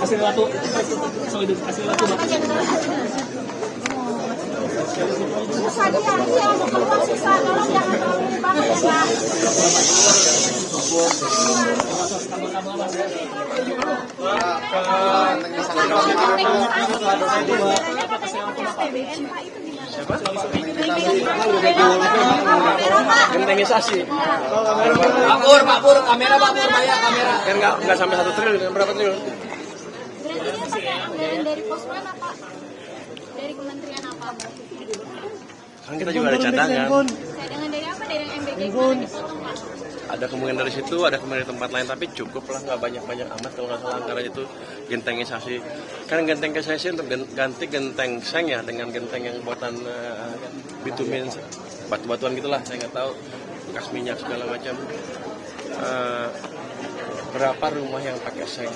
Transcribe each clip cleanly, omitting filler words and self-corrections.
Kasih waktu, kasih waktu. Susah dia, mau keluar susah, tolong jangan terlalu banget ya Pak. Gentengisasi. Pak Pur, kamera Pak Pur, bayar kamera. Kan nggak sampai 1 triliun, berapa triliun? Berarti dia pakai anggaran dari pos mana Pak? Dari kementerian apa? Kan kita juga ada cadangan. Cadangan dari apa? Dari MBG gimana dipotong Pak? Ada kemungkinan dari situ, ada kemungkinan dari tempat lain, tapi cukup lah, nggak banyak-banyak amat kalau nggak salah anggaran itu gentengisasi. Kan gentengisasi untuk ganti genteng seng ya, dengan genteng yang buatan bitumin, batu-batuan gitulah, saya nggak tahu, bekas minyak segala macam. Berapa rumah yang pakai seng?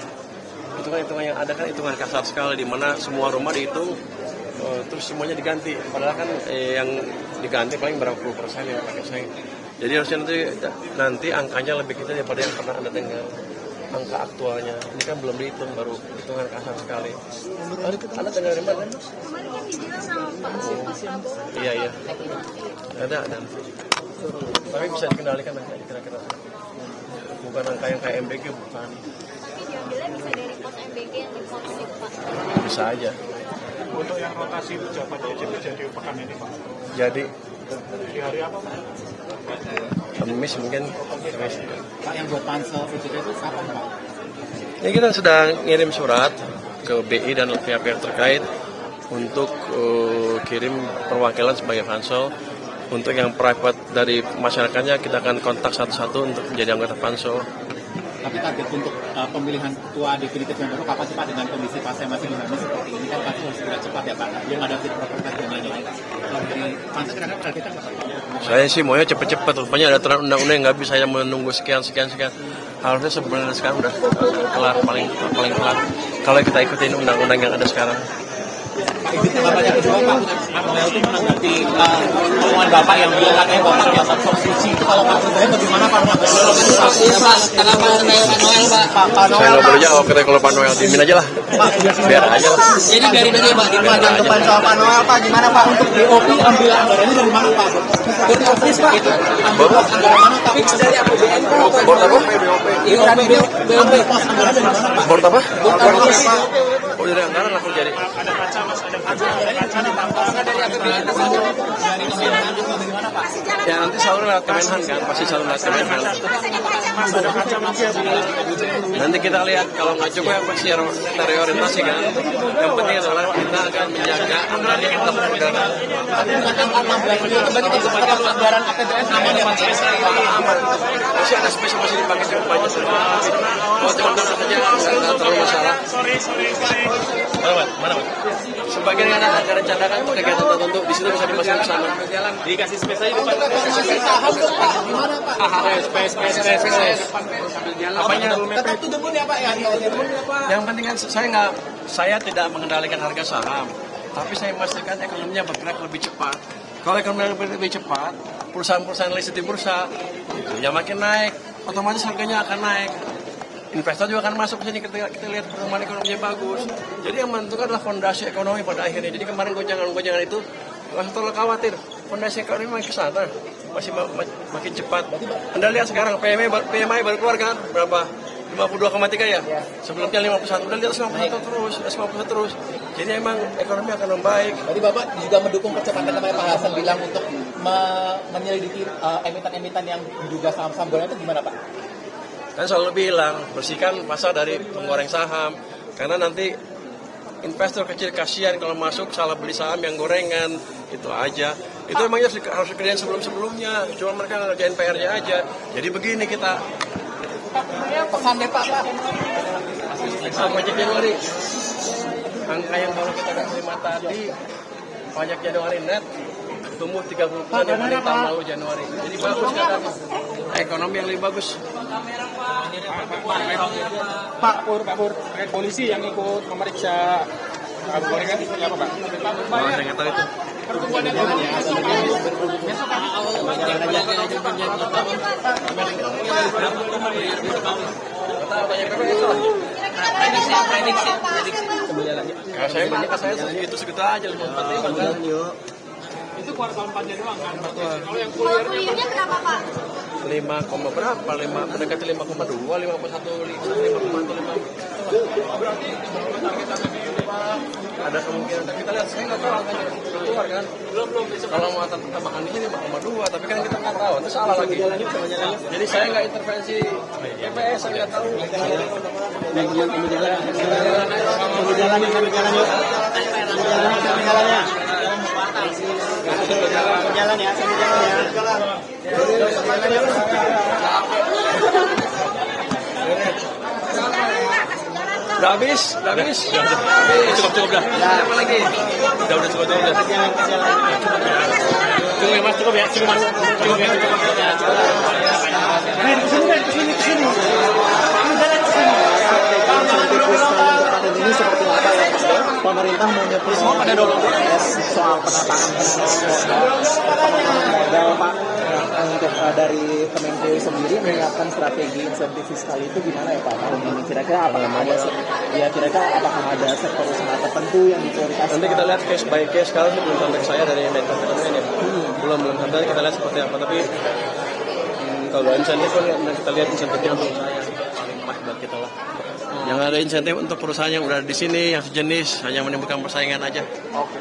Itu kan hitungan yang ada kan hitungan kasar sekali, di mana semua rumah dihitung, terus semuanya diganti. Padahal kan yang diganti paling berapa puluh % yang pakai seng. Jadi harusnya nanti angkanya lebih kecil daripada yang pernah Anda dengar. Angka aktualnya ini kan belum dihitung, baru hitungan kasar sekali. Anda dengar dari mana? Kemarin kan dibilang sama Pak Prabowo. Iya. Ada. Tapi bisa dikendalikan angkanya kira-kira. Bukan angka yang kayak MBG, bukan. Tapi diambilnya bisa dari pos MBG yang dipotong itu Pak. Bisa aja. Untuk yang rotasi pejabat jadi pekan ini Pak? Jadi Di hari apa Pak? Kamis mungkin. Pak yang buat pansel itu kapan Pak? Ya, kita sudah ngirim surat ke BI dan pihak-pihak terkait untuk kirim perwakilan sebagai pansel. Untuk yang private dari masyarakatnya kita akan kontak satu-satu untuk menjadi anggota pansel. Tapi target untuk pemilihan ketua definitif yang baru kapan sih Pak, dengan kondisi pasnya masih dinamis seperti ini kan pasti harus segera cepat ya Pak. Belum ada fit proper test dan lain-lain. Kalau dari pansel kira-kira targetnya kapan Pak? Saya sih maunya cepet-cepet, rupanya ada aturan undang-undang yang nggak bisa saya menunggu sekian. Harusnya sebenarnya sekarang udah kelar, paling kelar kalau kita ikutin undang-undang yang ada sekarang. Izin Bapak kedua Pak, Noel itu menanggapi omongan Bapak yang bilang katanya Bapak jasad sok suci itu, kalau Pak sebenarnya bagaimana Pak menanggapi? Kenapa Noel Pak? Saya nggak boleh jawab, katanya kalau Pak Noel diemin aja lah, biar aja lah. Jadi dari Pak, di depan soal Pak Noel Pak, gimana Pak untuk DOP ambil anggarannya dari mana Pak? Dari office Pak, ambil pos anggaran mana Pak? Fix dari APBN Pak. Bord apa? Ambil pos anggaran dari mana Pak? Bord apa? Pak. Oh, dari anggaran aku jadi. Ada kaca Mas, ada kaca. Dari APBN dari mana Pak? Ya nanti selalu lewat Kemenhan kan, pasti selalu lewat Kemenhan. Mas, ada kaca Mas. Nanti kita lihat kalau nggak cukup ya pasti reorientasi kan. Yang penting adalah kita akan menjaga anggaran yang tetap berdana. Bagi kesempatan anggaran APBN aman ya Pak? Aman. Masih ada space masih dipakai cukup banyak. Kalau teman-teman saja nggak terlalu masalah. Sorry. Mana? Sebagian ada anggaran cadangan untuk kegiatan tertentu, di situ bisa dimasukkan ke sana. Dikasih space aja Pak. Saham dong Pak, gimana Pak? Space. Apanya? Tetap to the moon ya Pak ya? Yang penting kan saya tidak mengendalikan harga saham, tapi saya memastikan ekonominya bergerak lebih cepat. Kalau ekonominya lebih cepat, perusahaan-perusahaan list di bursa itu makin naik, otomatis harganya akan naik. Investor juga akan masuk ke sini ketika kita lihat perkembangan ekonominya bagus. Jadi yang menentukan adalah fondasi ekonomi pada akhirnya. Jadi kemarin gojangan itu nggak usah terlalu khawatir. Fondasi ekonomi makin ke sana, masih makin cepat. Anda lihat sekarang PMI baru keluar kan berapa? 52,3 ya? Sebelumnya 51, udah di atas 51 terus. Jadi emang ekonomi akan membaik. Jadi Bapak juga mendukung percepatan kemarin Pak Hasan bilang untuk menyelidiki emiten-emiten yang diduga saham-saham goreng itu gimana Pak? Kan selalu bilang, bersihkan pasar dari penggoreng saham. Karena nanti investor kecil kasihan kalau masuk salah beli saham yang gorengan, itu aja. Itu emangnya harus dikerjain sebelum-sebelumnya, cuma mereka ngerjain PR-nya aja. Jadi begini kita. Pesan deh Pak. pajak Januari. Angka yang baru kita terima tadi, pajak Januari net tumbuh 30% dibanding tahun lalu Januari. Jadi bagus keadaannya. Ekonomi yang lebih bagus. Pak Pur, polisi yang ikut memeriksa Abu Bakar itu siapa Pak? Saya nggak tahu itu. Ya, saya banyak saya segitu aja 54. Itu kuartal 4-nya doang kan? Kalau yang Kalau kuliernya berapa Pak? 5, berapa? 5 mendekati 5,2, 5,1, ada kemungkinan kita lihat saya nggak tahu angkanya keluar kan belum kalau muatan pertambakan di sini 5,2 tapi kan kita nggak tahu itu salah lagi jadi saya nggak intervensi BPS saya nggak tahu Udah habis. Cukup dah. Apa lagi? Udah cukup. Cukup ya Mas, cukup ya. Cukup ya. Kesini. Ini seperti apa ya? Pemerintah menyebut semua pada dorong soal penataan modal Pak untuk dari Kemenko sendiri menyiapkan strategi insentif fiskal itu gimana ya Pak tahun ini kira-kira apakah ada sektor usaha tertentu yang diprioritaskan? Nanti kita lihat case by case sekarang belum sampai ke saya dari Menko Perekonomian ya. Belum sampai kita lihat seperti apa tapi kalau insentif kan kita lihat insentifnya untuk saya paling pas buat kita lah. Yang ada insentif untuk perusahaan yang udah di sini yang sejenis hanya menimbulkan persaingan aja. Oke.